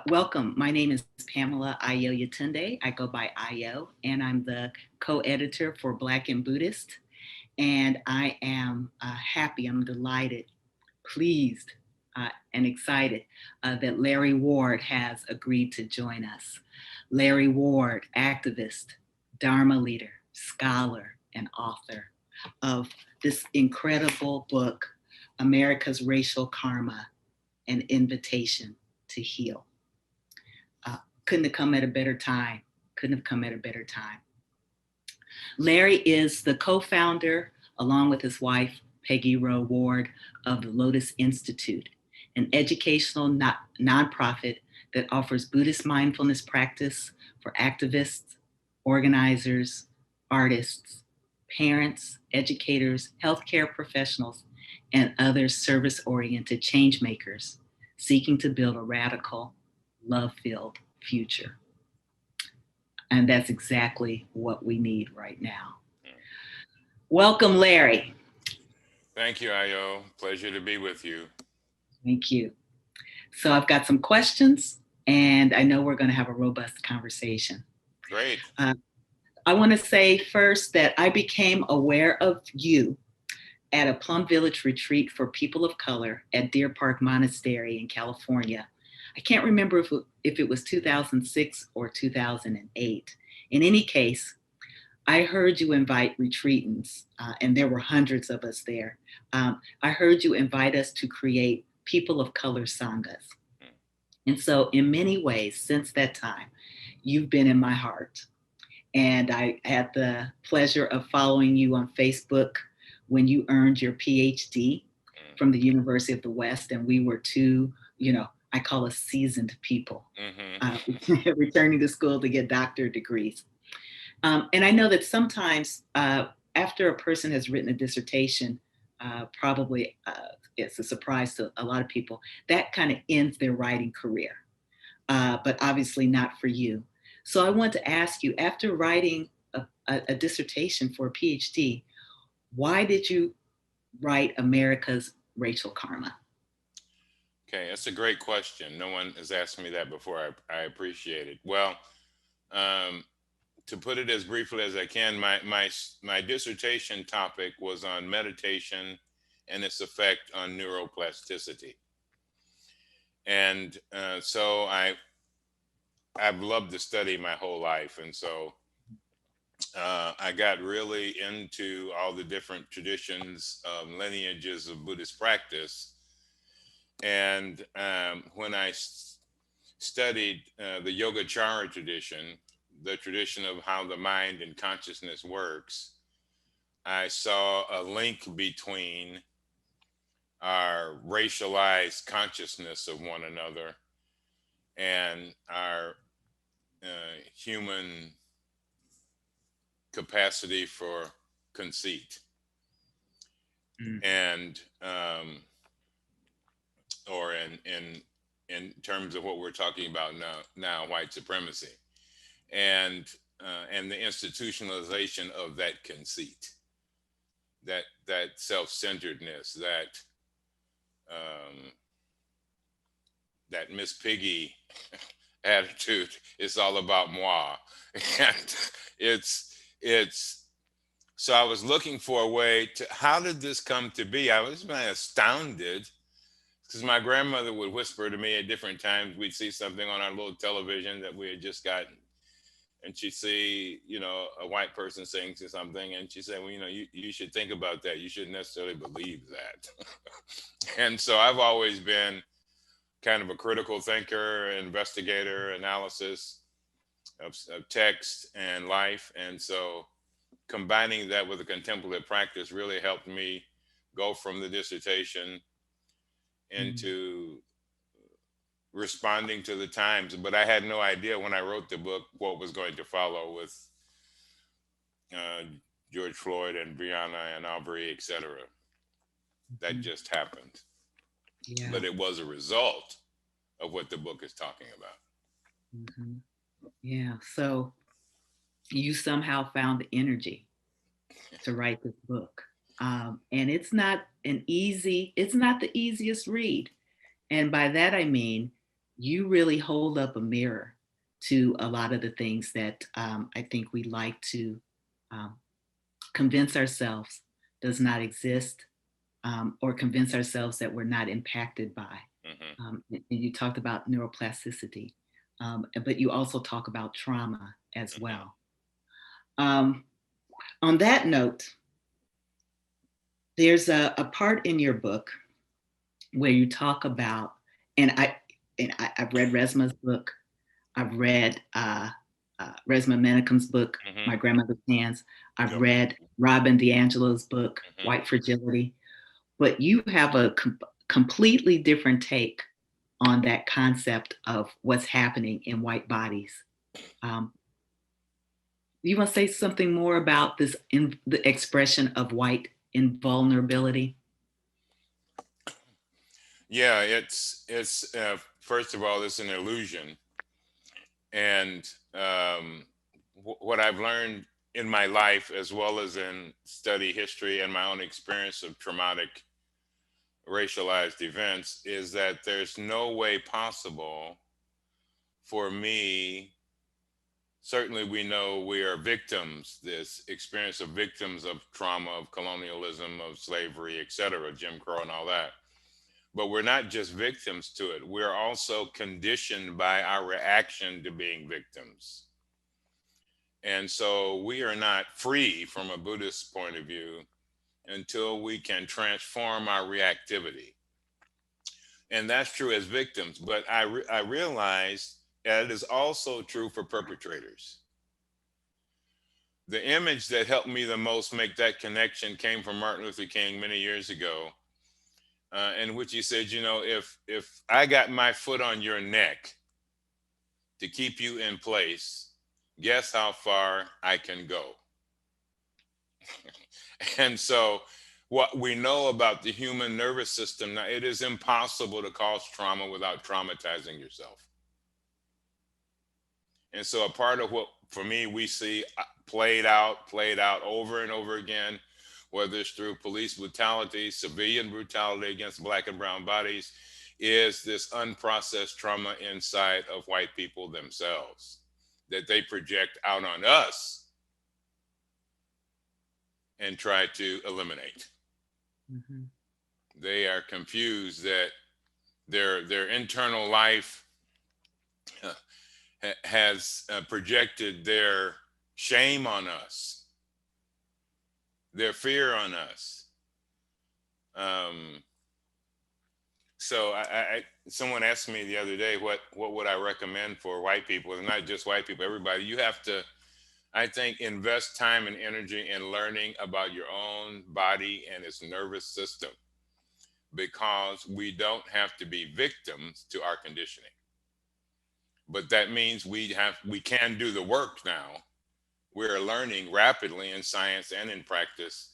Welcome. My name is Pamela Ayo Yetunde. I go by Ayo, and I'm the co-editor for Black and Buddhist. And I am happy, I'm delighted, pleased, and excited that Larry Ward has agreed to join us. Larry Ward, activist, dharma leader, scholar, and author of this incredible book, America's Racial Karma, An Invitation to Heal. Couldn't have come at a better time. Couldn't have come at a better time. Larry is the co-founder, along with his wife, Peggy Roe Ward, of the Lotus Institute, an educational nonprofit that offers Buddhist mindfulness practice for activists, organizers, artists, parents, educators, healthcare professionals, and other service-oriented change makers seeking to build a radical, love-filled future. And that's exactly what we need right now. Welcome, Larry. Thank you, Ayo. Pleasure to be with you. Thank you. So I've got some questions, and I know we're going to have a robust conversation. Great. I want to say first that I became aware of you at a Plum Village retreat for people of color at Deer Park Monastery in California. I can't remember if it was 2006 or 2008. In any case, I heard you invite retreatants, and there were hundreds of us there. I heard you invite us to create people of color sanghas. And so in many ways, since that time, you've been in my heart. And I had the pleasure of following you on Facebook when you earned your PhD from the University of the West. And we were two, I call us seasoned people, returning to school to get doctorate degrees. And I know that sometimes after a person has written a dissertation, probably it's a surprise to a lot of people, that kind of ends their writing career, but obviously not for you. So I want to ask you, after writing a dissertation for a PhD, why did you write America's Racial Karma? Okay, that's a great question. No one has asked me that before. I appreciate it. Well, to put it as briefly as I can, my dissertation topic was on meditation and its effect on neuroplasticity. And so I've loved to study my whole life. And so I got really into all the different traditions, lineages of Buddhist practice. And when I studied the Yogacara tradition, the tradition of how the mind and consciousness works, I saw a link between our racialized consciousness of one another and our human capacity for conceit. And or in terms of what we're talking about now, white supremacy, and the institutionalization of that conceit, that self-centeredness, that Miss Piggy attitude. It's all about moi, and it's. So I was looking for a way to, how did this come to be? I was astounded, because my grandmother would whisper to me at different times. We'd see something on our little television that we had just gotten, and she'd see, a white person saying something, and she said, well, you should think about that. You shouldn't necessarily believe that. And so I've always been kind of a critical thinker, investigator, analysis of text and life. And so combining that with a contemplative practice really helped me go from the dissertation into responding to the times. But I had no idea when I wrote the book what was going to follow with George Floyd and Breonna and Aubrey, et cetera. That just happened. Yeah. But it was a result of what the book is talking about. Yeah, so you somehow found the energy to write this book. And it's not it's not the easiest read. And by that, I mean, you really hold up a mirror to a lot of the things that I think we like to um, convince ourselves does not exist, or convince ourselves that we're not impacted by. Hmm. And you talked about neuroplasticity, but you also talk about trauma as Hmm. well. Um, on that note, there's a part in your book where you talk about, and I've read Resma's book. I've read Resma Menakem's book, Hmm. My Grandmother's Hands. I've Yep. read Robin DiAngelo's book, Hmm. White Fragility. But you have a completely different take on that concept of what's happening in white bodies. Um, you want to say something more about this the expression of white invulnerability? Yeah, it's first of all, it's an illusion, and what I've learned in my life, as well as in study history and my own experience of traumatic racialized events, is that there's no way possible for me. Certainly, we know we are victims, this experience of victims of trauma, of colonialism, of slavery, etc., Jim Crow, and all that. But we're not just victims to it, we're also conditioned by our reaction to being victims. And so we are not free from a Buddhist point of view until we can transform our reactivity. And that's true as victims. But I realized that it is also true for perpetrators. The image that helped me the most make that connection came from Martin Luther King many years ago, in which he said, you know, if I got my foot on your neck to keep you in place, guess how far I can go. And so, what we know about the human nervous system now, it is impossible to cause trauma without traumatizing yourself. And so, a part of what, for me, we see played out over and over again, whether it's through police brutality, civilian brutality against Black and brown bodies, is this unprocessed trauma inside of white people themselves that they project out on us and try to eliminate. Mm-hmm. They are confused that their internal life has projected their shame on us, their fear on us. Um, so someone asked me the other day, what would I recommend for white people, and not just white people, everybody. You have to, I think, invest time and energy in learning about your own body and its nervous system, because we don't have to be victims to our conditioning. But that means we can do the work now. We're learning rapidly in science and in practice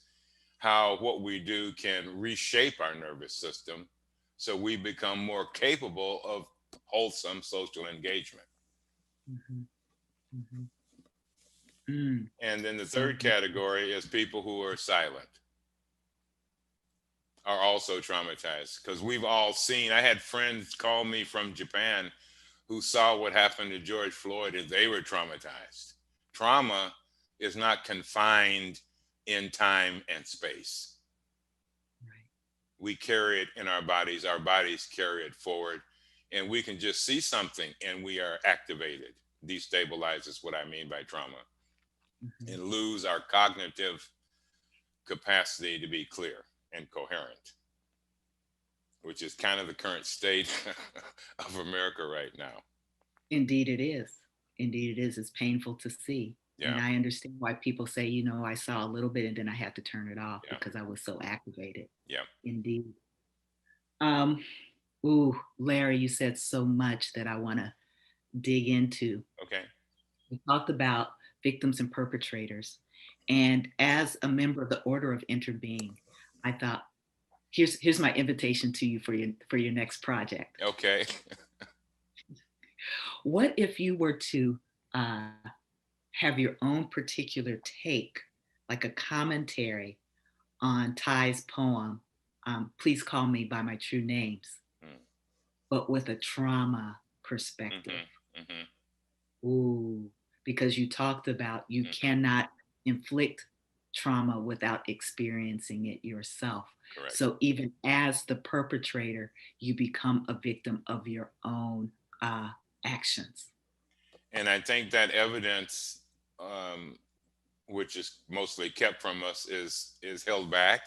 how what we do can reshape our nervous system so we become more capable of wholesome social engagement. Mm-hmm. Mm-hmm. Mm. And then the So, third category is people who are silent, are also traumatized, because we've all seen, I had friends call me from Japan who saw what happened to George Floyd, and they were traumatized. Trauma is not confined in time and space. right. We carry it in our bodies carry it forward, and we can just see something and we are activated. Destabilizes what I mean by trauma, Mm-hmm. and lose our cognitive capacity to be clear and coherent, which is kind of the current state of America right now. Indeed, it is. Indeed, it is. It's painful to see. And Yeah, I understand why people say, I saw a little bit and then I had to turn it off yeah, because I was so activated. yeah. Indeed. Um, ooh, Larry, you said so much that I want to dig into. Okay. We talked about victims and perpetrators. And as a member of the Order of Interbeing, I thought, here's my invitation to you for your next project. Okay. What if you were to have your own particular take? like a commentary on Ty's poem, Please Call Me by My True Names, Mm. but with a trauma perspective. Mm-hmm. Mm-hmm. Ooh, because you talked about you Mm-hmm. cannot inflict trauma without experiencing it yourself. Correct. So even as the perpetrator, you become a victim of your own uh, actions. And I think that evidence, which is mostly kept from us, is held back.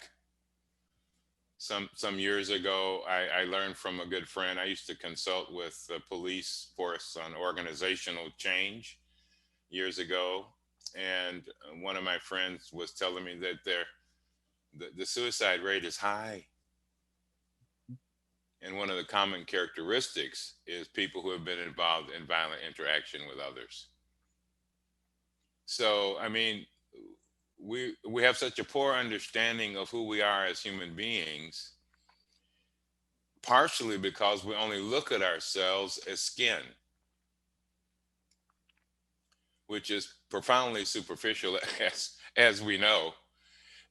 Some years ago, I learned from a good friend. I used to consult with the police force on organizational change years ago, and one of my friends was telling me that the suicide rate is high, and one of the common characteristics is people who have been involved in violent interaction with others. So, I mean, we have such a poor understanding of who we are as human beings, partially because we only look at ourselves as skin, which is profoundly superficial, as we know.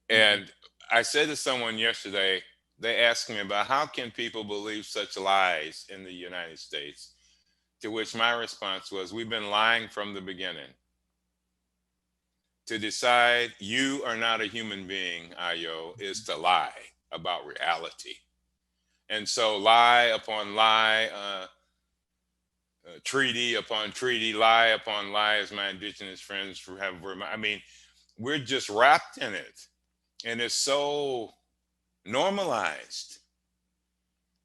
Mhm. And I said to someone yesterday, they asked me about how can people believe such lies in the United States, to which my response was, we've been lying from the beginning. To decide you are not a human being, Ayo, is to lie about reality. And so lie upon lie, treaty upon treaty, lie upon lie, as my indigenous friends have reminded. I mean, we're just wrapped in it, and it's so normalized.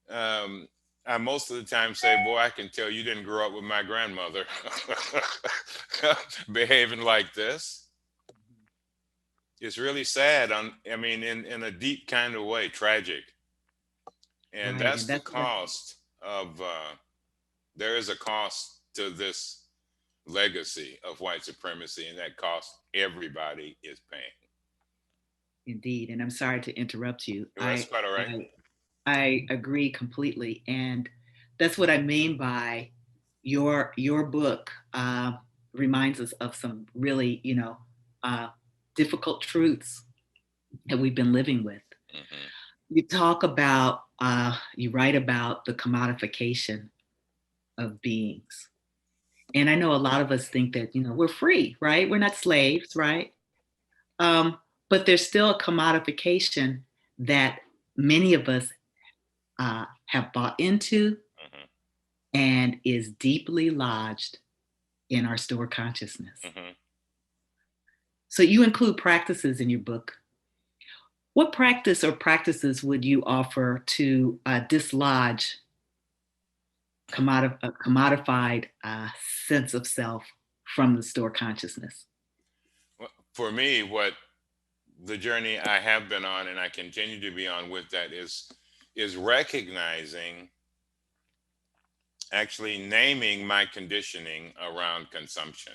Um, I most of the time say, "Boy, I can tell you didn't grow up with my grandmother behaving like this." It's really sad. I mean, in a deep kind of way, tragic, and Right. that's And the that's what cost of. There is a cost to this legacy of white supremacy, and that cost everybody is paying. indeed. And I'm sorry to interrupt you. Well, that's quite all right. I agree completely. And that's what I mean by your book reminds us of some really, uh, difficult truths that we've been living with. Hmm. You write about the commodification of beings. And I know a lot of us think that, we're free, right? We're not slaves, right? Um, but there's still a commodification that many of us have bought into Hmm. and is deeply lodged in our stored consciousness. Hmm. So you include practices in your book. What practice or practices would you offer to dislodge a commodified sense of self from the stored consciousness? Well, for me, what the journey I have been on and I continue to be on with that is recognizing, actually naming my conditioning around consumption,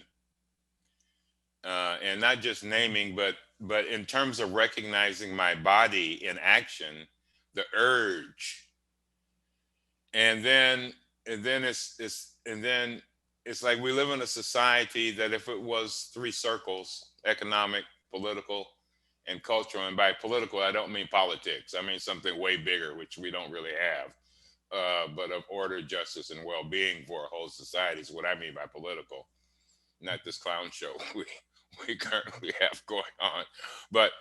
and not just naming, but in terms of recognizing my body in action, the urge, and then it's like we live in a society that if it was three circles: economic, political, and cultural. And by political, I don't mean politics, I mean something way bigger, which we don't really have, but of order, justice, and well-being for a whole society is what I mean by political, not this clown show we currently have going on. But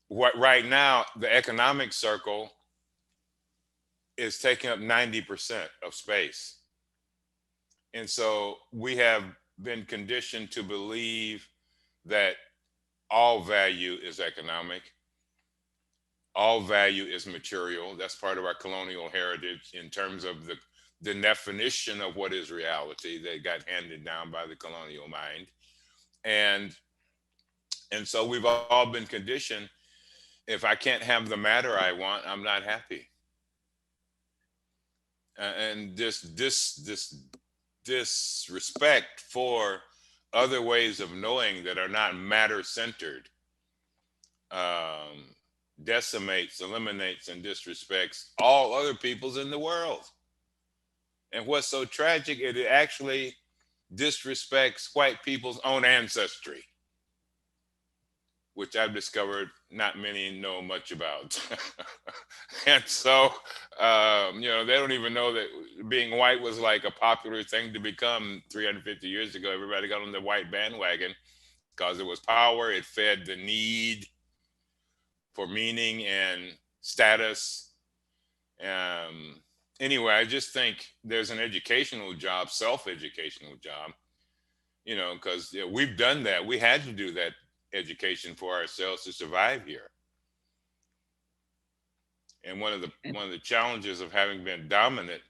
what right now, the economic circle is taking up 90% of space. And so we have been conditioned to believe that all value is economic, all value is material. That's part of our colonial heritage in terms of the definition of what is reality that got handed down by the colonial mind. And and so we've all been conditioned, if I can't have the matter I want, I'm not happy. And this respect for other ways of knowing that are not matter centered, um, decimates, eliminates, and disrespects all other peoples in the world. And what's so tragic is it actually disrespects white people's own ancestry. which I've discovered not many know much about. And so, they don't even know that being white was like a popular thing to become 350 years ago. Everybody got on the white bandwagon because it was power. It fed the need for meaning and status. Um, anyway, I just think there's an educational job, self-educational job, because we've done that. We had to do that education for ourselves to survive here. And one of the challenges of having been dominant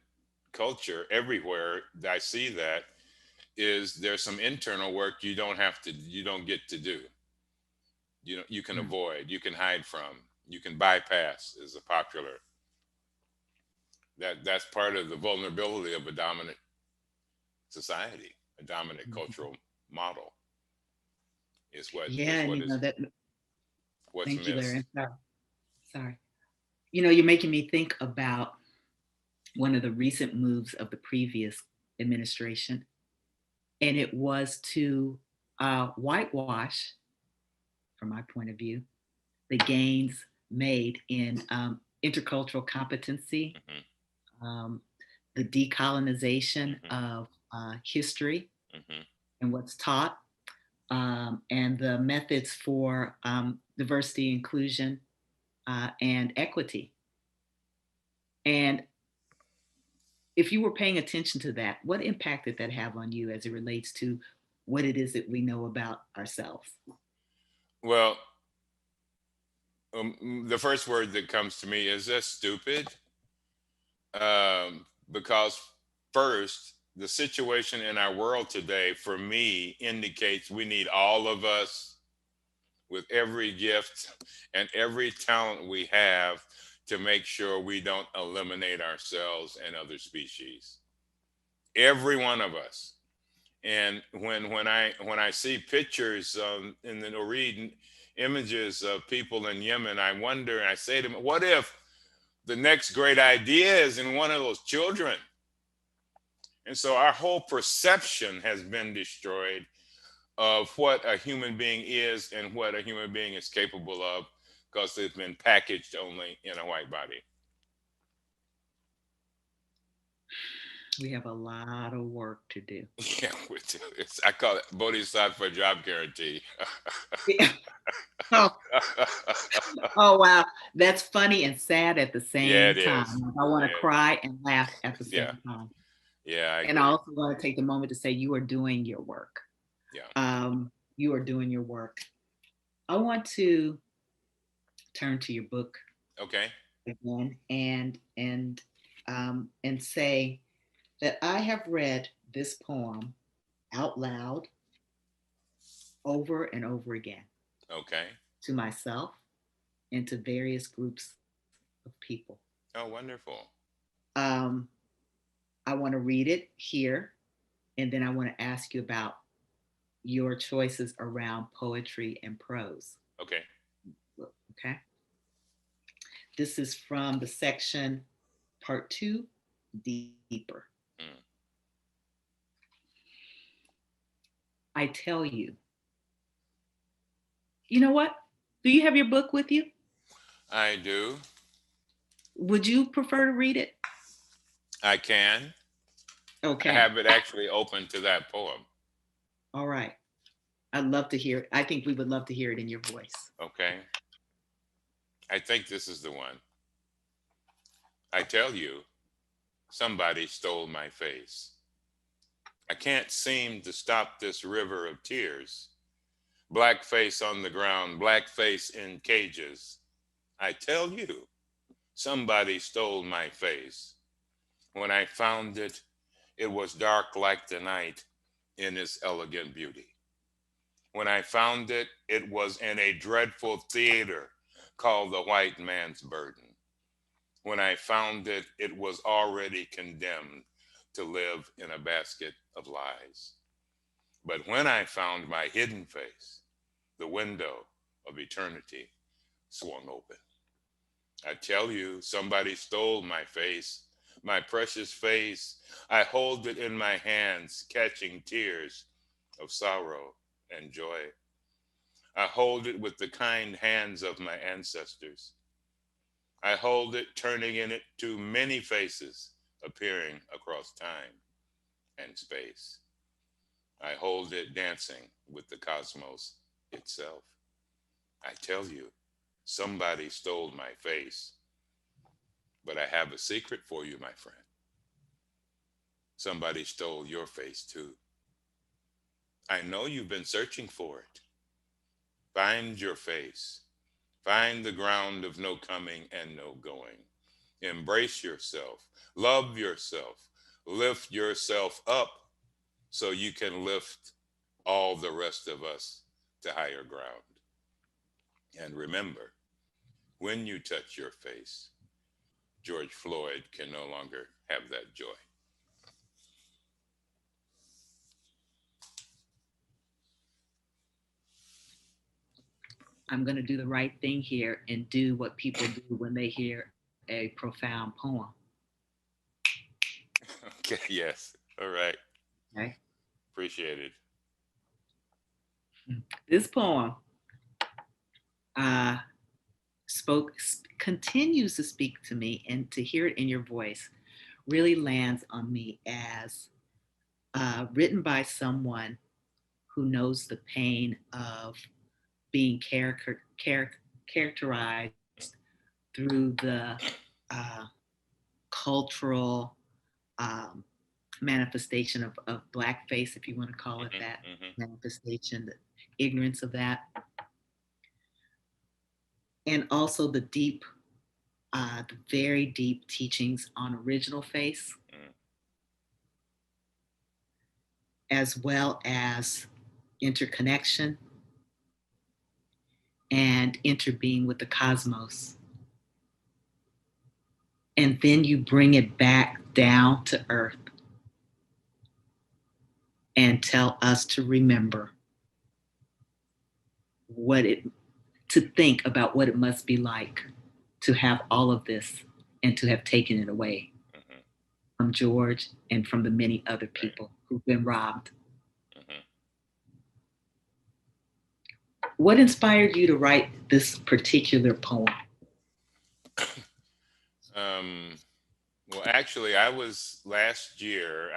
culture everywhere, I see that is there's some internal work you don't get to do. You can avoid, you can hide from, you can bypass is a popular. That's part of the vulnerability of a dominant society, a dominant cultural model is what Yeah, and that. what's Thank you, missed. Larry. Sorry. You're making me think about one of the recent moves of the previous administration, and it was to whitewash, from my point of view, the gains made in intercultural competency, Hmm. um, the decolonization Hmm. of history Hmm. and what's taught, and the methods for diversity, inclusion, and equity. And if you were paying attention to that, what impact did that have on you as it relates to what it is that we know about ourselves? Well, the first word that comes to me is that stupid, because first, the situation in our world today, for me, indicates we need all of us with every gift and every talent we have to make sure we don't eliminate ourselves and other species. Every one of us. And when I see pictures or read images of people in Yemen, I wonder and I say to them, what if the next great idea is in one of those children? And so our whole perception has been destroyed of what a human being is and what a human being is capable of because it's been packaged only in a white body. We have a lot of work to do. Yeah, we do. I call it bodhisattva job guarantee. Yeah. Oh, oh, wow. That's funny and sad at the Yeah, same it is. time. I want to Yeah, cry and laugh at the yeah, same time. yeah, I And I agree. also want to take the moment to say you are doing your work. Yeah. You are doing your work. I want to turn to your book Okay. again and say that I have read this poem out loud over and over again Okay. to myself and to various groups of people. Oh, wonderful. Um, I want to read it here, and then I want to ask you about your choices around poetry and prose. Okay. Okay. This is from the section part two, deeper. Mm. I tell you, you know what? Do you have your book with you? I do. Would you prefer to read it? I can. I Okay. have it actually open to that poem. All right. I'd love to hear it. I think we would love to hear it in your voice. Okay. I think this is the one. I tell you, somebody stole my face. I can't seem to stop this river of tears. Black face on the ground, black face in cages. I tell you, somebody stole my face. When I found it, it was dark like the night in its elegant beauty. When I found it, it was in a dreadful theater called the white man's burden. When I found it, it was already condemned to live in a basket of lies. But when I found my hidden face, the window of eternity swung open. I tell you, somebody stole my face, my precious face. I hold it in my hands, catching tears of sorrow and joy. I hold it with the kind hands of my ancestors. I hold it, turning in it to many faces appearing across time and space. I hold it dancing with the cosmos itself. I tell you, somebody stole my face, but I have a secret for you, my friend. Somebody stole your face too. I know you've been searching for it. Find your face. Find the ground of no coming and no going. Embrace yourself. Love yourself. Lift yourself up so you can lift all the rest of us to higher ground. And remember, when you touch your face, George Floyd can no longer have that joy. I'm going to do the right thing here and do what people do when they hear a profound poem. Okay, yes. All right. Okay. Appreciate it. This poem uh, continues to speak to me, and to hear it in your voice really lands on me as written by someone who knows the pain of being characterized through the uh, cultural um, manifestation of blackface, if you want to call it that, manifestation, the ignorance of that, and also the very deep teachings on original face, as well as interconnection and interbeing with the cosmos. And then you bring it back down to earth and tell us to remember to think about what it must be like to have all of this and to have taken it away from George and from the many other people who've been robbed. What inspired you to write this particular poem? Well, actually, last year,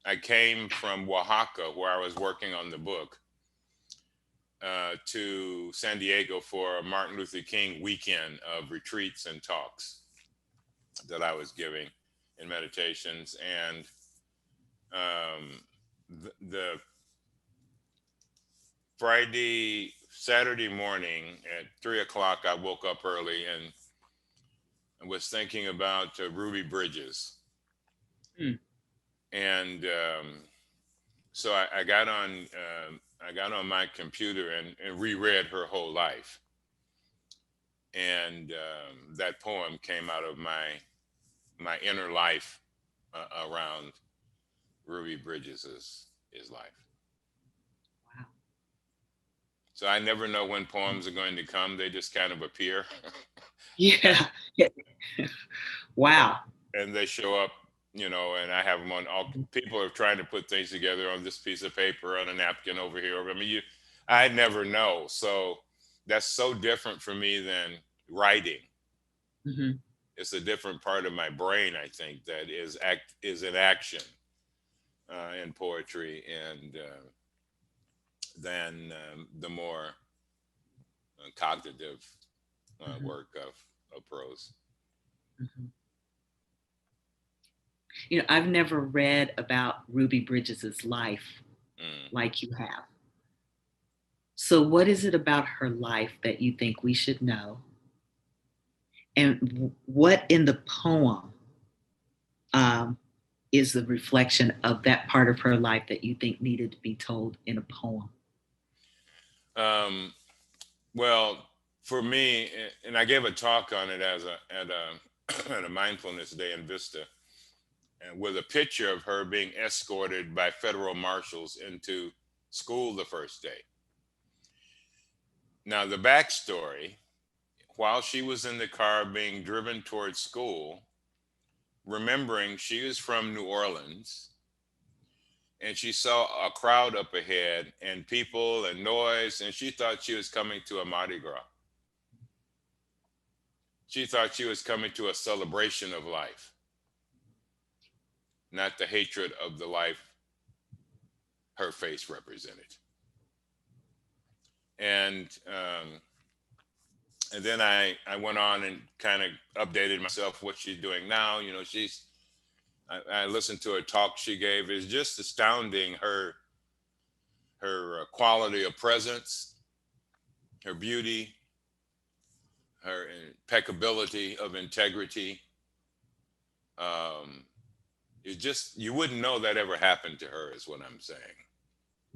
I came from Oaxaca, where I was working on the book, to San Diego for a Martin Luther King weekend of retreats and talks that I was giving in meditations. And the Saturday morning at 3 o'clock, I woke up early and was thinking about Ruby Bridges. And so I got on my computer and reread her whole life. And that poem came out of my inner life around Ruby Bridges's life. Wow. So I never know when poems are going to come. They just kind of appear. Yeah. Wow. And they show up, and I have them on. All people are trying to put things together on this piece of paper, on a napkin over here. I mean, I never know. So that's so different for me than writing. Mm-hmm. It's a different part of my brain, I think, that is in action in poetry, and than the more cognitive work of prose. Mm-hmm. I've never read about Ruby Bridges's life like you have. So what is it about her life that you think we should know? And what in the poem is the reflection of that part of her life that you think needed to be told in a poem? Well, for me, and I gave a talk on it at a mindfulness day in Vista, and with a picture of her being escorted by federal marshals into school the first day. Now, the backstory: while she was in the car being driven towards school, remembering she is from New Orleans, and she saw a crowd up ahead and people and noise, and she thought she was coming to a Mardi Gras. She thought she was coming to a celebration of life, not the hatred of the life her face represented. And and then I went on and kind of updated myself what she's doing now. You know, I listened to a talk she gave. It's just astounding, her quality of presence, her beauty, her impeccability of integrity. It's just, you wouldn't know that ever happened to her, is what I'm saying.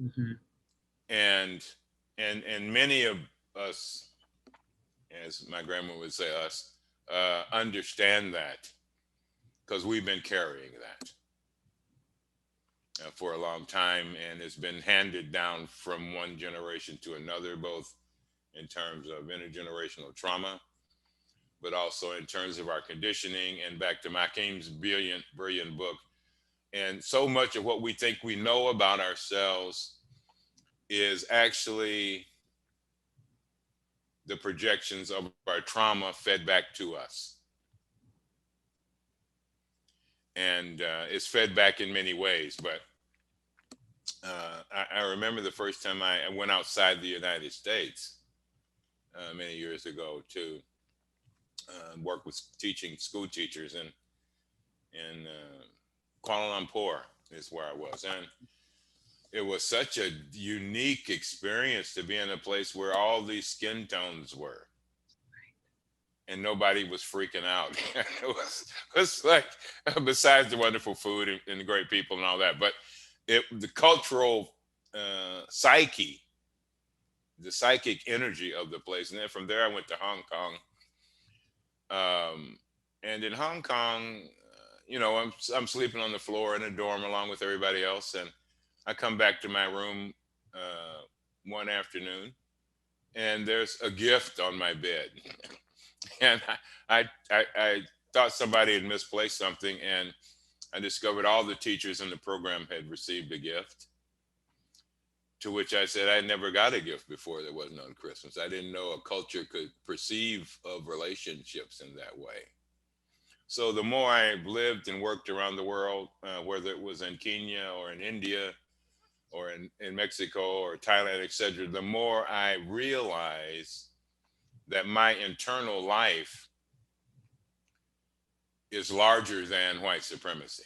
Mm-hmm. And many of us, as my grandma would say, us, understand that because we've been carrying that for a long time, and it's been handed down from one generation to another, both in terms of intergenerational trauma, but also in terms of our conditioning. And back to Makim's brilliant book. And so much of what we think we know about ourselves is actually the projections of our trauma fed back to us. And it's fed back in many ways. But I remember the first time I went outside the United States many years ago to work with teaching school teachers in Kuala Lumpur is where I was. And it was such a unique experience to be in a place where all these skin tones were. And nobody was freaking out. it was like, besides the wonderful food and the great people and all that, but the cultural psyche, the psychic energy of the place. And then from there, I went to Hong Kong. And in Hong Kong, you know, I'm sleeping on the floor in a dorm along with everybody else. And I come back to my room one afternoon, and there's a gift on my bed. And I thought somebody had misplaced something, and I discovered all the teachers in the program had received a gift. To which I said, I never got a gift before that wasn't on Christmas. I didn't know a culture could perceive of relationships in that way. So the more I lived and worked around the world, whether it was in Kenya or in India or in Mexico or Thailand, etc., the more I realized that my internal life is larger than white supremacy.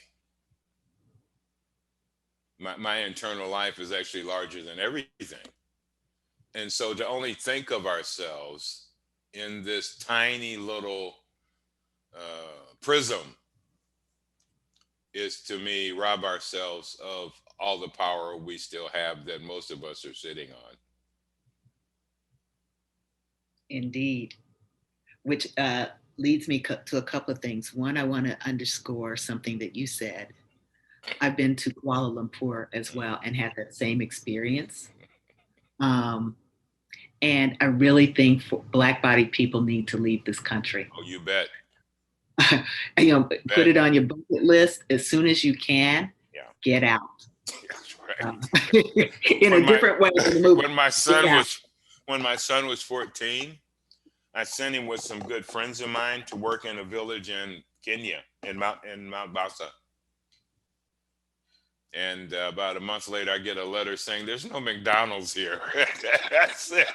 My internal life is actually larger than everything. And so to only think of ourselves in this tiny little prism is, to me, rob ourselves of all the power we still have that most of us are sitting on. Indeed. Which leads me to a couple of things. One, I want to underscore something that you said. I've been to Kuala Lumpur as well and had that same experience. And I really think Black-bodied people need to leave this country. Oh, you bet. You know, put it on your bucket list as soon as you can. Yeah. Get out. That's right. In a different way than the movie. When my son was 14, I sent him with some good friends of mine to work in a village in Kenya, in Mount Basa. And about a month later, I get a letter saying, there's no McDonald's here. That's it.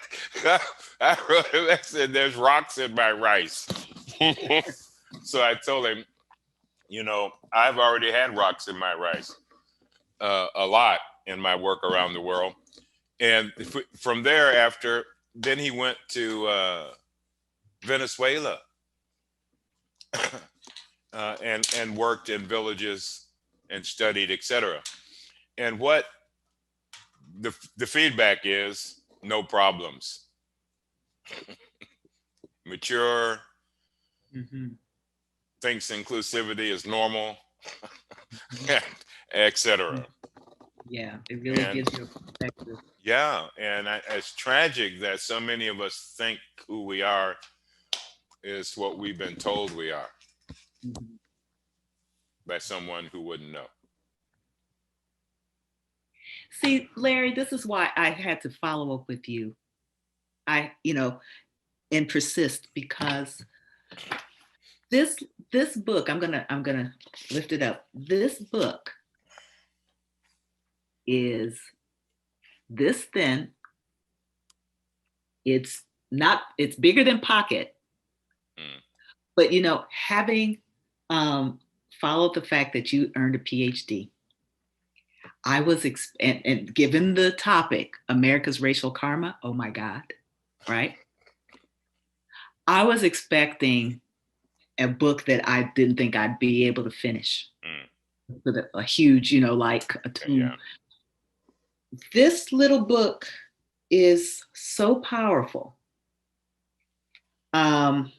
I wrote him, I said, there's rocks in my rice. So I told him, you know, I've already had rocks in my rice a lot in my work around the world. And from there, then he went to Venezuela and worked in villages and studied, etc. And what the feedback is, no problems. Mature, thinks inclusivity is normal, etc. Yeah, it really gives you a perspective. Yeah, and it's tragic that so many of us think who we are is what we've been told we are by someone who wouldn't know. See, Larry, this is why I had to follow up with you. And persist, because this this book, I'm gonna lift it up. This book is this thin. It's bigger than Pocket, Mm. but having followed the fact that you earned a PhD, I was and given the topic, America's racial karma, oh my God, right? I was expecting a book that I didn't think I'd be able to finish Mm. with a huge, like a Okay, tome. yeah. This little book is so powerful. Um,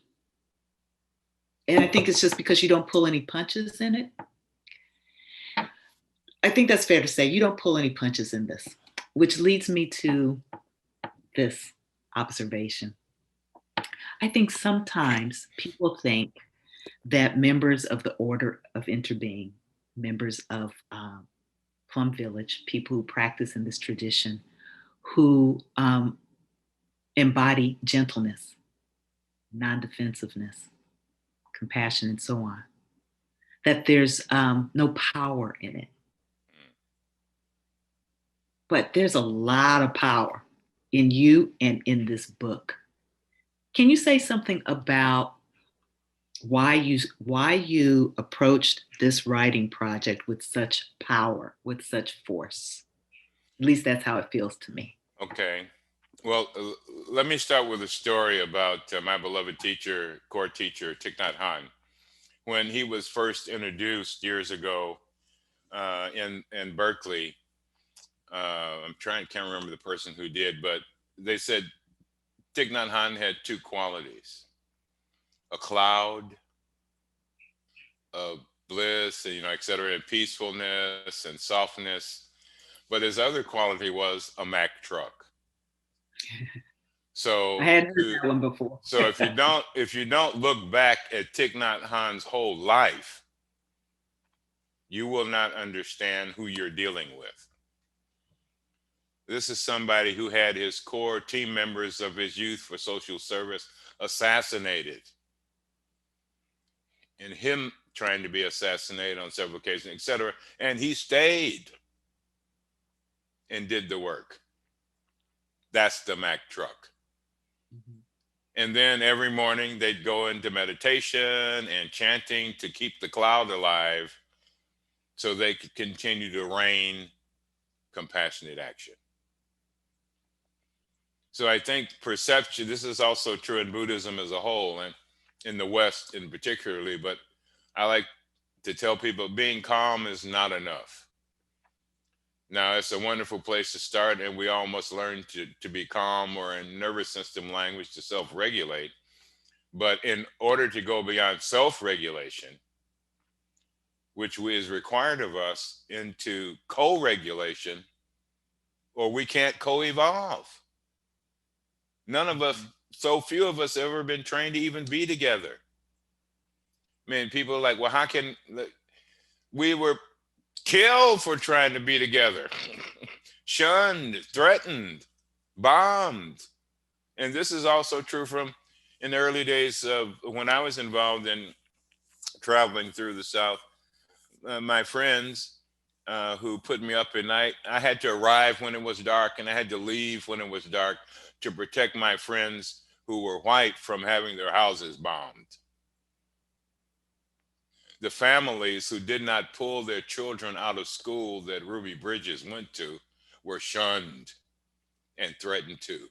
and I think it's just because you don't pull any punches in it. I think that's fair to say. You don't pull any punches in this, which leads me to this observation. I think sometimes people think that members of the order of interbeing, members of Plum Village, people who practice in this tradition, who embody gentleness, non-defensiveness, compassion, and so on, that there's no power in it. But there's a lot of power in you and in this book. Can you say something about why you approached this writing project with such power, with such force? At least that's how it feels to me. Okay. Well, let me start with a story about my beloved teacher, core teacher, Thich Nhat Hanh. When he was first introduced years ago in Berkeley, can't remember the person who did, but they said Thich Nhat Hanh had two qualities: a cloud of bliss, and et cetera, and peacefulness and softness. But his other quality was a Mack truck. I So, hadn't heard that one before. so if you don't look back at Thich Nhat Hanh's whole life, you will not understand who you're dealing with. This is somebody who had his core team members of his youth for social service assassinated, and him trying to be assassinated on several occasions, etc. And he stayed and did the work. That's the Mack truck. Mhm. And then every morning they'd go into meditation and chanting to keep the cloud alive so they could continue to rain compassionate action. So I think perception, this is also true in Buddhism as a whole and in the West in particularly, but I like to tell people being calm is not enough. Now, it's a wonderful place to start, and we all must learn to be calm, or in nervous system language, to self-regulate. But in order to go beyond self-regulation, which is required of us, into co-regulation, or we can't co-evolve. None of us, so few of us ever been trained to even be together. I mean, people are like, well, how can, we were killed for trying to be together, shunned, threatened, bombed. And this is also true from in the early days of when I was involved in traveling through the South. My friends who put me up at night, I had to arrive when it was dark and I had to leave when it was dark to protect my friends who were white from having their houses bombed. The families who did not pull their children out of school that Ruby Bridges went to were shunned and threatened to.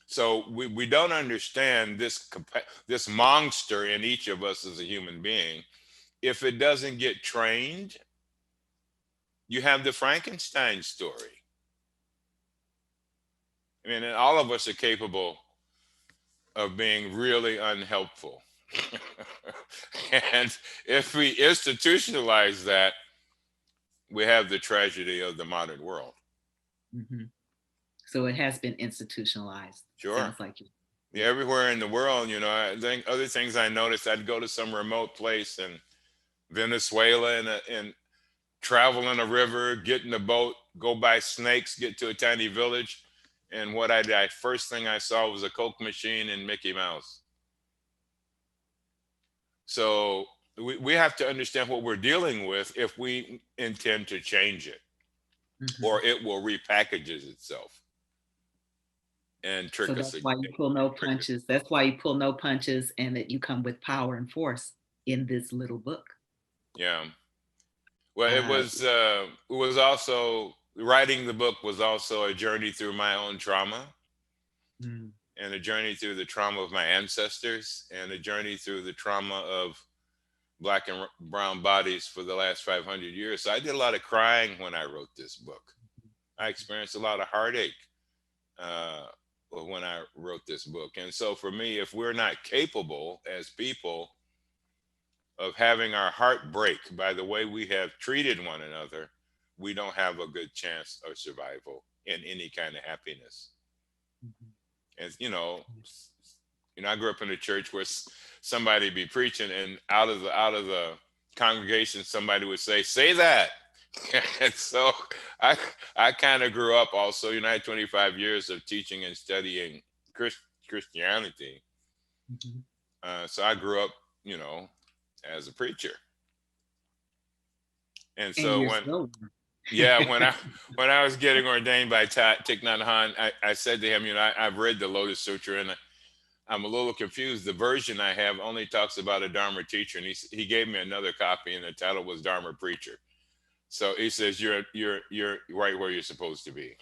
So we don't understand this monster in each of us as a human being. If it doesn't get trained, you have the Frankenstein story. I mean, all of us are capable of being really unhelpful. And if we institutionalize that, we have the tragedy of the modern world. Mm-hmm. So it has been institutionalized. Sure. Sounds like you. Yeah, everywhere in the world, I think other things I noticed, I'd go to some remote place in Venezuela and travel in a river, get in a boat, go by snakes, get to a tiny village, and what I did, first thing I saw was a Coke machine and Mickey Mouse. So we have to understand what we're dealing with if we intend to change it, Mhm. or it will repackages itself and So trick us that's again. why you pull no punches. That's why you pull no punches, and that you come with power and force in this little book. Yeah. Well, Uh, it was also writing the book was also a journey through my own trauma, mm, and a journey through the trauma of my ancestors, and a journey through the trauma of black and brown bodies for the last 500 years. So I did a lot of crying when I wrote this book. I experienced a lot of heartache uh, when I wrote this book. And so for me, if we're not capable as people of having our heart break by the way we have treated one another, we don't have a good chance of survival in any kind of happiness. mhm. And I grew up in a church where somebody be preaching, and out of the congregation, somebody would say that. And so I I kind of grew up also. I had 25 years of teaching and studying Christianity. Mhm. So I grew up, as a preacher. And And so you're still yeah, when I was getting ordained by Thich Nhat Hanh, I said to him, I've read the Lotus Sutra, and I'm a little confused. The version I have only talks about a Dharma teacher, and he gave me another copy, and the title was Dharma Preacher. So he says you're right where you're supposed to be.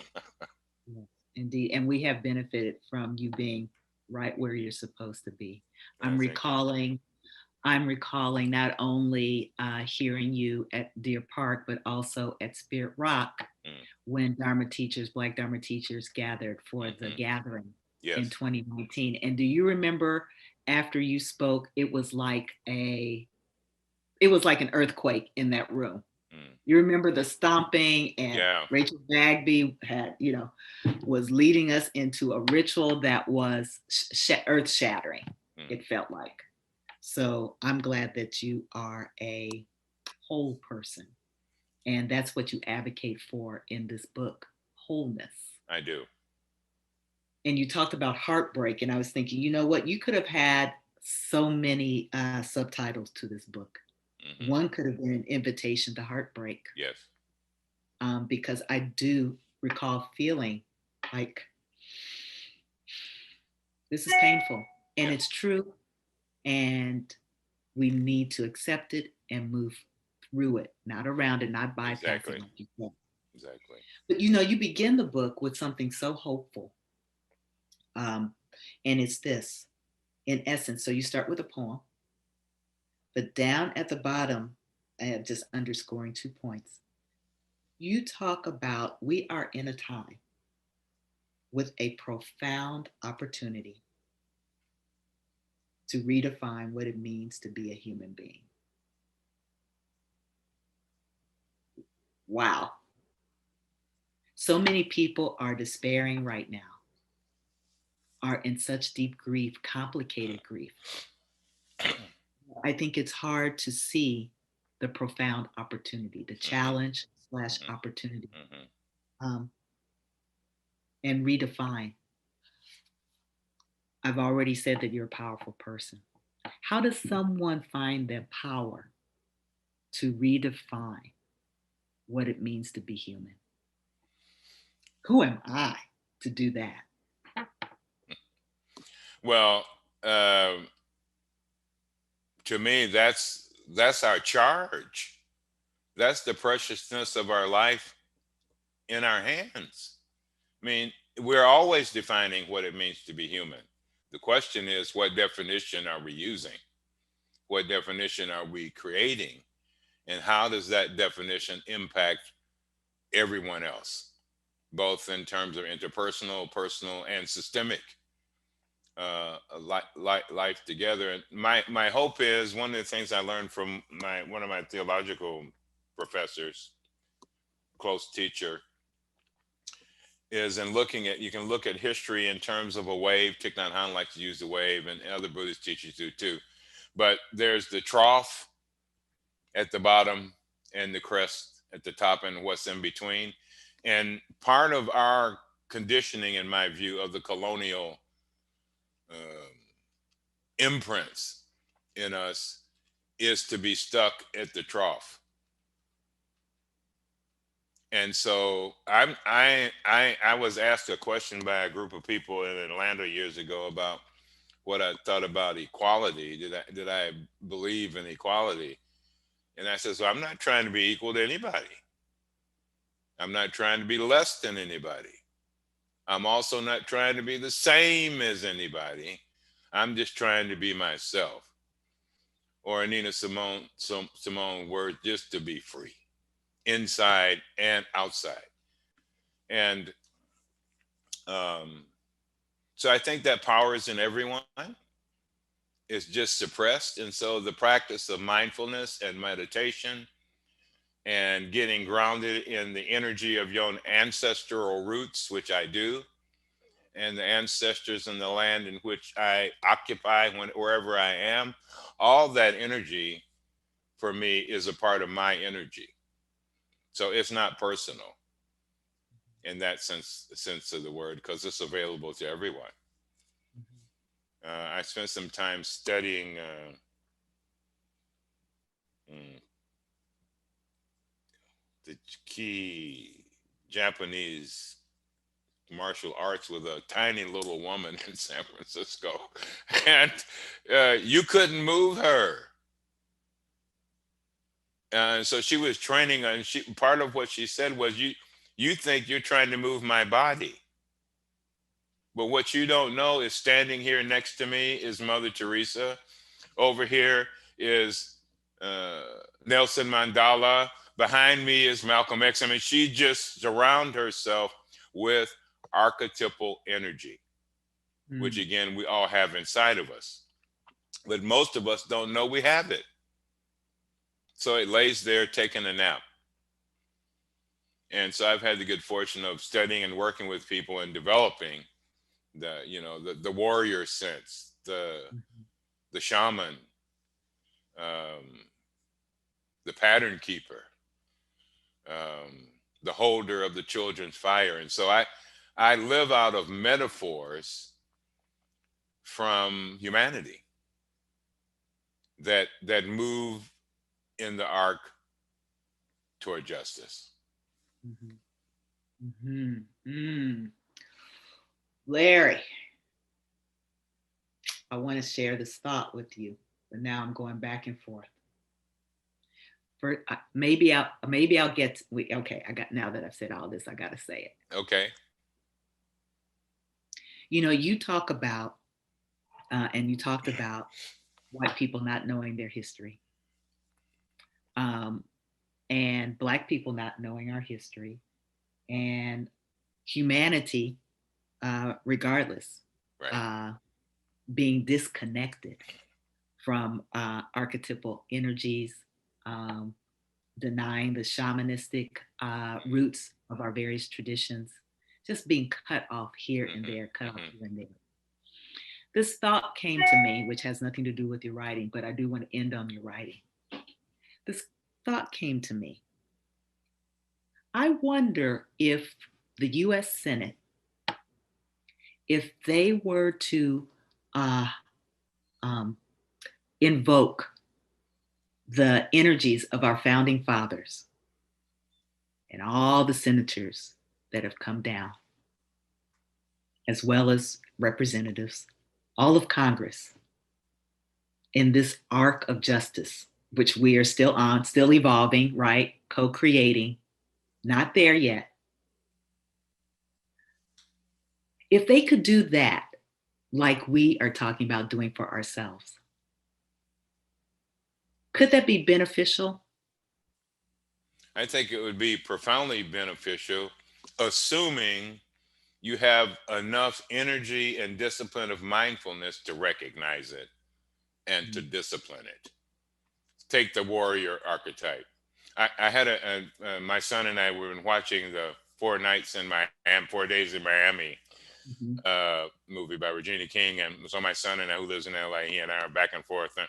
Yes, indeed. And we have benefited from you being right where you're supposed to be. I'm Thank you. recalling, I'm recalling not only hearing you at Deer Park, but also at Spirit Rock Mm, when Dharma teachers, Black Dharma teachers gathered for the hmm. gathering in Yes. 2019. And do you remember after you spoke, it was like an earthquake in that room. Mm, You remember the stomping, and yeah. Rachel Bagby was leading us into a ritual that was earth shattering, Mm, it felt like. So I'm glad that you are a whole person. And that's what you advocate for in this book, wholeness. I do. And you talked about heartbreak. And I was thinking, you know what? You could have had so many subtitles to this book. Hmm. One could have been an invitation to heartbreak, Yes. because I do recall feeling like this is painful and Yeah. it's true, and we need to accept it and move through it, not around it, not bypassing Exactly. like you said. Exactly. But you begin the book with something so hopeful, um, and it's this, in essence. So you start with a poem, but down at the bottom, I have just underscoring 2 points. You talk about we are in a time with a profound opportunity to redefine what it means to be a human being. Wow. So many people are despairing right now, are in such deep grief, complicated grief. I think it's hard to see the profound opportunity, the Hmm. challenge slash Hmm. opportunity, Hmm. um, and redefine. I've already said that you're a powerful person. How does someone find their power to redefine what it means to be human? Who am I to do that? Well, to me, that's our charge. That's the preciousness of our life in our hands. I mean, we're always defining what it means to be human. The question is, what definition are we using? What definition are we creating? And how does that definition impact everyone else, both in terms of interpersonal, personal, and systemic life together? And my hope is, one of the things I learned from one of my theological professors, close teacher, is in looking at, you can look at history in terms of a wave. Thich Nhat Hanh likes to use the wave, and other Buddhist teachers do too. But there's the trough at the bottom and the crest at the top and what's in between. And part of our conditioning, in my view, of the colonial imprints in us is to be stuck at the trough. And so I was asked a question by a group of people in Atlanta years ago about what I thought about equality. Did I believe in equality? And I said, so I'm not trying to be equal to anybody. I'm not trying to be less than anybody. I'm also not trying to be the same as anybody. I'm just trying to be myself. Or Nina Simone word, just to be free, inside and outside. And so I think that power is in everyone. It's just suppressed. And so the practice of mindfulness and meditation and getting grounded in the energy of your own ancestral roots, which I do, and the ancestors in the land in which I occupy, wherever I am, all that energy for me is a part of my energy. So it's not personal in that sense of the word, because it's available to everyone. I spent some time studying the key Japanese martial arts with a tiny little woman in San Francisco, and you couldn't move her. And so she was training, and part of what she said was, you think you're trying to move my body, but what you don't know is standing here next to me is Mother Teresa. Over here is Nelson Mandela. Behind me is Malcolm X. I mean, she just surrounded herself with archetypal energy, which again, we all have inside of us. But most of us don't know we have it. So it lays there taking a nap. And so I've had the good fortune of studying and working with people and developing the warrior sense, the shaman, the pattern keeper, the holder of the children's fire. And so I live out of metaphors from humanity that move in the arc toward justice. Larry, I want to share this thought with you, but now I'm going back and forth. Maybe I'll get. Okay, now that I've said all this, I got to say it. Okay. You talk about, and you talked about white people not knowing their history, and Black people not knowing our history, and humanity, regardless, right. Being disconnected from archetypal energies, denying the shamanistic roots of our various traditions, just being cut off here and there, cut off here and there. This thought came to me, which has nothing to do with your writing, but I do want to end on your writing. This thought came to me. I wonder if the US Senate, if they were to invoke the energies of our founding fathers and all the senators that have come down, as well as representatives, all of Congress, in this arc of justice, which we are still on, still evolving, right? Co-creating, not there yet. If they could do that, like we are talking about doing for ourselves, could that be beneficial? I think it would be profoundly beneficial, assuming you have enough energy and discipline of mindfulness to recognize it and to discipline it. Take the warrior archetype. I had my son and I were watching the 4 Days in Miami movie by Regina King. And so my son and I, who lives in LA, he and I are back and forth. And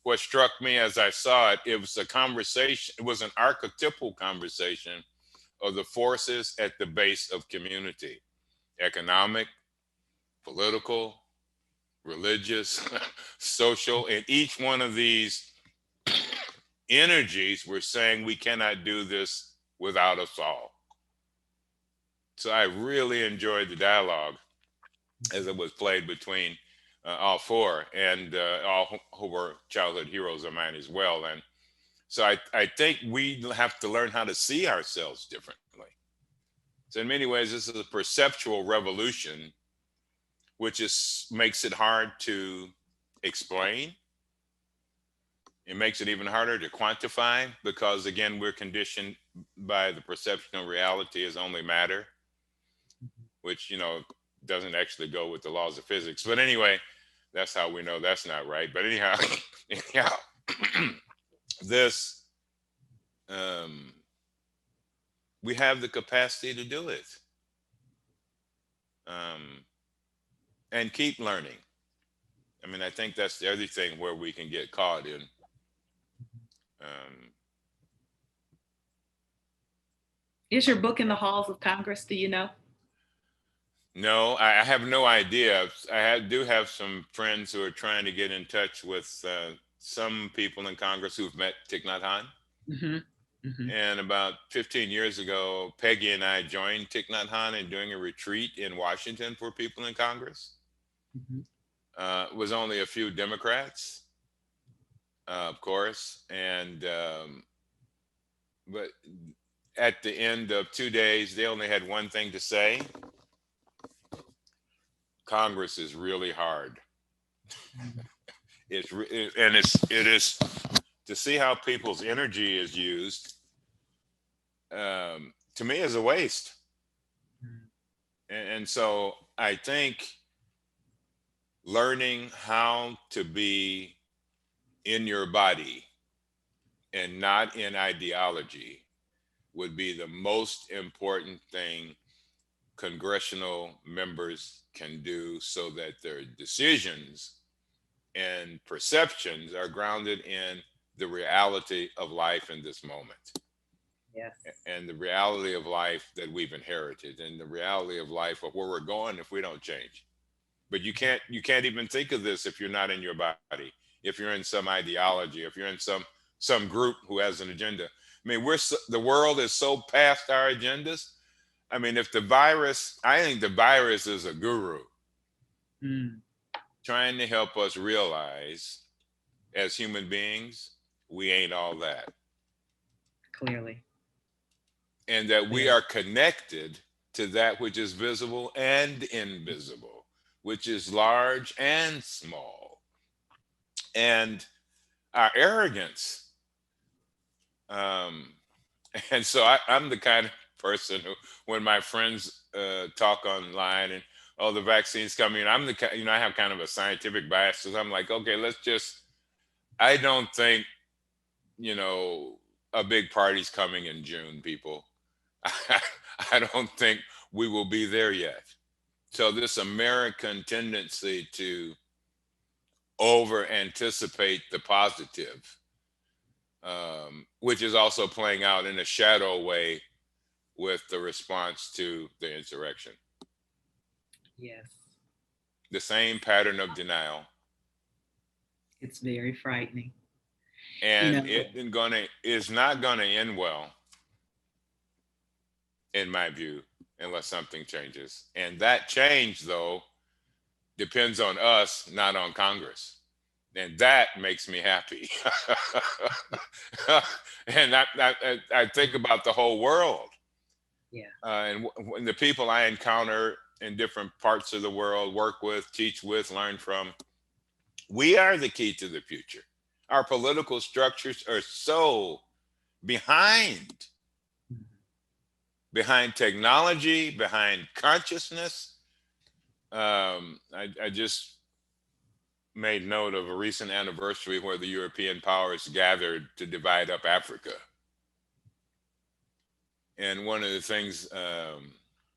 what struck me as I saw it, it was a conversation, it was an archetypal conversation of the forces at the base of community: economic, political, religious, social. And each one of these energies were saying we cannot do this without us all. So I really enjoyed the dialogue as it was played between all four, and all who were childhood heroes of mine as well. And so I think we have to learn how to see ourselves differently. So in many ways, this is a perceptual revolution, which makes it hard to explain. It makes it even harder to quantify, because again, we're conditioned by the perception of reality as only matter, which, doesn't actually go with the laws of physics. But anyway, that's how we know that's not right. But anyhow, anyhow, this, we have the capacity to do it, and keep learning. I mean, I think that's the other thing where we can get caught in. Is your book in the halls of Congress? Do you know? No, I have no idea. Do have some friends who are trying to get in touch with some people in Congress who've met Thich Nhat Hanh. And about 15 years ago, Peggy and I joined Thich Nhat Hanh in doing a retreat in Washington for people in Congress. It was only a few Democrats, of course. And but at the end of 2 days, they only had one thing to say: Congress is really hard. It is to see how people's energy is used, to me, is a waste. And so I think learning how to be in your body and not in ideology would be the most important thing congressional members can do, so that their decisions and perceptions are grounded in the reality of life in this moment. Yes. And the reality of life that we've inherited, and the reality of life of where we're going if we don't change. But you can't even think of this if you're not in your body, if you're in some ideology, if you're in some group who has an agenda. I mean, the world is so past our agendas. I mean, I think the virus is a guru trying to help us realize, as human beings, we ain't all that. Clearly. And that we are connected to that which is visible and invisible, which is large and small. And our arrogance. And so I'm the kind of person who, when my friends talk online and, oh, the vaccine's coming, I have kind of a scientific bias. So I'm like, okay, I don't think, a big party's coming in June, people. I don't think we will be there yet. So this American tendency to over anticipate the positive, which is also playing out in a shadow way with the response to the insurrection. Yes. The same pattern of denial. It's very frightening. And it's not gonna end well, in my view, unless something changes. And that change, though, depends on us, not on Congress. And that makes me happy. And I think about the whole world. Yeah. And when the people I encounter in different parts of the world, work with, teach with, learn from, we are the key to the future. Our political structures are so behind technology, behind consciousness. I just made note of a recent anniversary where the European powers gathered to divide up Africa. And one of the things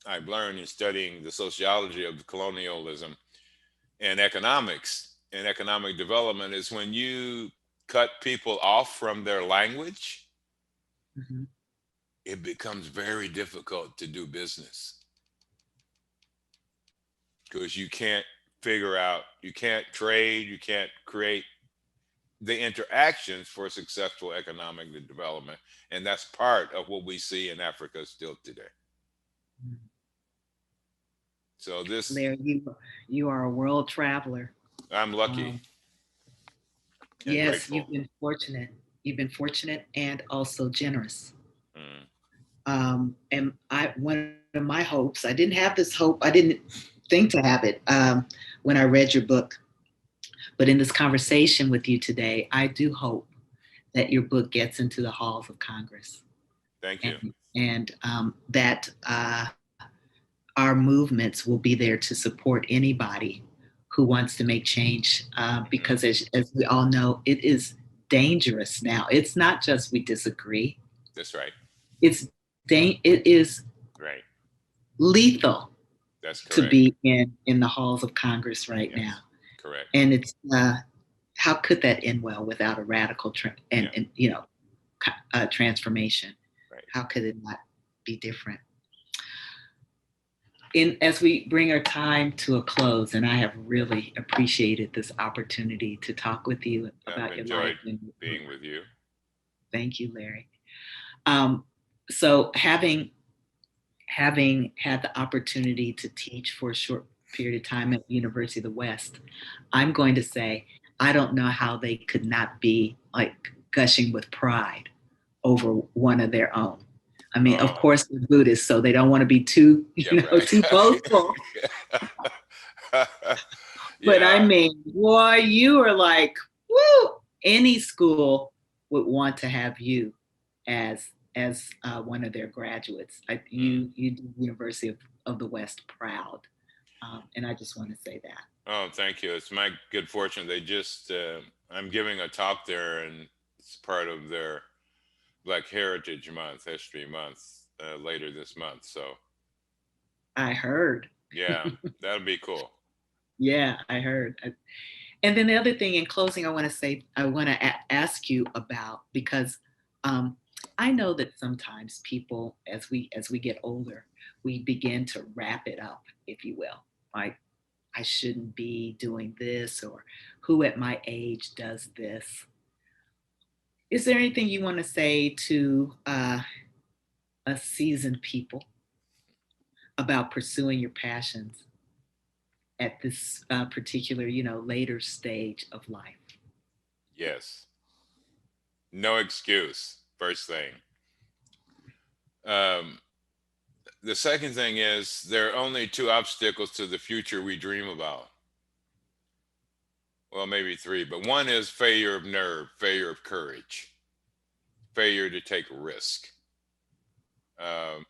I've learned in studying the sociology of colonialism and economics and economic development is when you cut people off from their language, it becomes very difficult to do business because you can't figure out, you can't trade, you can't create the interactions for successful economic development. And that's part of what we see in Africa still today. So this, Larry, you are a world traveler. I'm lucky Um, and yes, grateful. you've been fortunate. You've been fortunate and also generous. Mm, And one of my hopes, I didn't have this hope. I didn't think to have it when I read your book. But in this conversation with you today, I do hope that your book gets into the halls of Congress, thank you. and that our movements will be there to support anybody who wants to make change. Hmm. Because as we all know, it is dangerous now. It's not just we disagree. That's right. It is Right. lethal That's to correct. be in the halls of Congress right now. Yes. Correct. And it's how could that end well without a radical Yeah. and transformation? Right. How could it not be different? As we bring our time to a close, and I have really appreciated this opportunity to talk with you I've about your life enjoyed and your being book. with you. Thank you, Larry. So having had the opportunity to teach for a short period of time at the University of the West, I'm going to say I don't know how they could not be like gushing with pride over one of their own. I mean, of Oh, course they're Buddhists, so they don't want to be too, yeah, right. too boastful. But I Yeah. mean, boy, you are like, woo! Any school would want to have you as one of their graduates. Mm. You do University of the West proud, and I just want to say that. Oh, thank you. It's my good fortune. They just, I'm giving a talk there, and it's part of their Black Heritage Month, History Month, later this month. So, I heard. yeah, that'll be cool. Yeah, I heard. And then the other thing in closing, I want to ask you about because um, I know that sometimes people, as we get older, we begin to wrap it up, if you will. Like I shouldn't be doing this, or who at my age does this. Is there anything you want to say to a seasoned people about pursuing your passions at this particular, later stage of life? Yes. No excuse. First thing. Um, the second thing is there are only two obstacles to the future we dream about. Well, maybe three, but one is failure of nerve, failure of courage, failure to take a risk.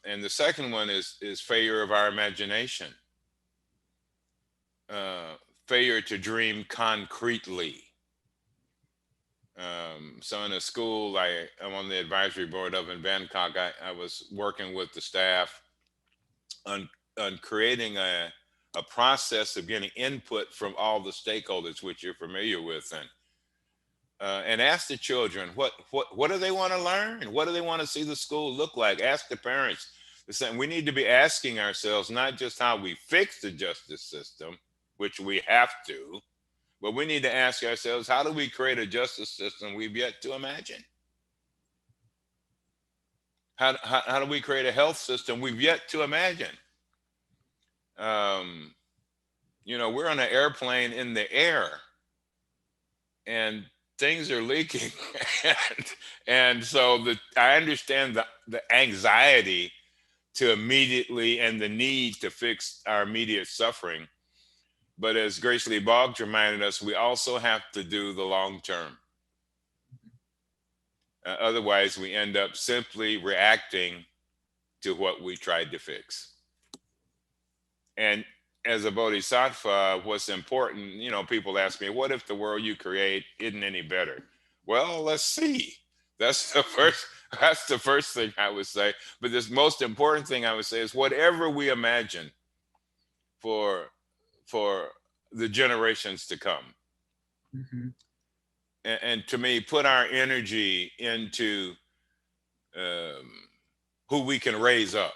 And the second one is failure of our imagination, uh, failure to dream concretely. So in a school I'm on the advisory board of in Bangkok, I was working with the staff on creating a process of getting input from all the stakeholders, which you're familiar with, and ask the children what do they want to learn, what do they want to see the school look like. Ask the parents the same. We need to be asking ourselves not just how we fix the justice system, which we have to, but we need to ask ourselves, how do we create a justice system we've yet to imagine? How do we create a health system we've yet to imagine? Um, we're on an airplane in the air, and things are leaking. and, and so I understand the anxiety to immediately and the need to fix our immediate suffering. But as Grace Lee Boggs reminded us, we also have to do the long term. Otherwise, we end up simply reacting to what we tried to fix. And as a bodhisattva, what's important, people ask me, what if the world you create isn't any better? Well, let's see. That's the first, that's the first thing I would say. But this most important thing I would say is whatever we imagine for for the generations to come. Mm-hmm. And to me, put our energy into um, who we can raise up.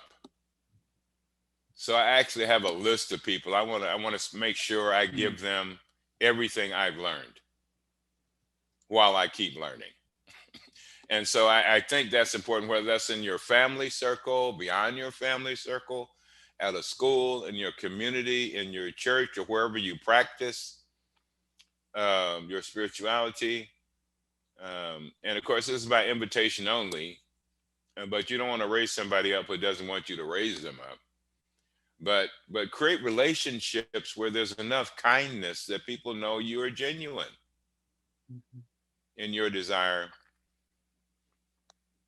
So I actually have a list of people. I want to make sure I give them everything I've learned while I keep learning. And so I think that's important, whether that's in your family circle, beyond your family circle, at a school, in your community, in your church, or wherever you practice your spirituality. And of course, this is by invitation only, but you don't want to raise somebody up who doesn't want you to raise them up. But create relationships where there's enough kindness that people know you are genuine in your desire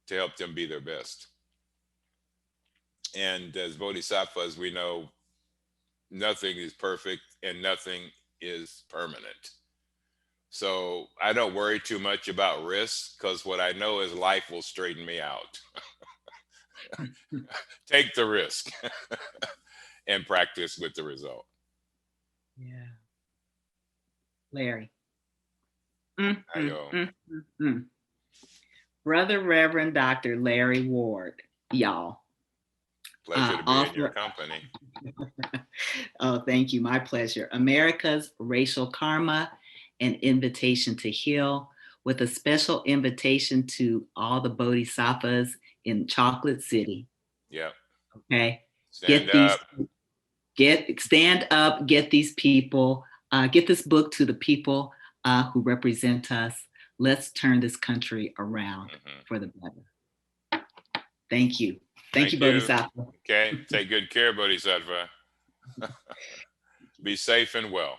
to help them be their best. And as bodhisattvas, we know nothing is perfect and nothing is permanent. So I don't worry too much about risk, because what I know is life will straighten me out. Take the risk and practice with the result. Yeah. Larry. Ayo. Brother Reverend Dr. Larry Ward, y'all. Pleasure to be in your company. Oh, thank you. My pleasure. America's Racial Karma, an invitation to heal, with a special invitation to all the bodhisattvas in Chocolate City. Yeah. Okay. Stand up. Stand up. Get these people. Get this book to the people who represent us. Let's turn this country around for the better. Thank you. Thank you, Bodhisattva. Okay. Take good care, Bodhisattva. Be safe and well.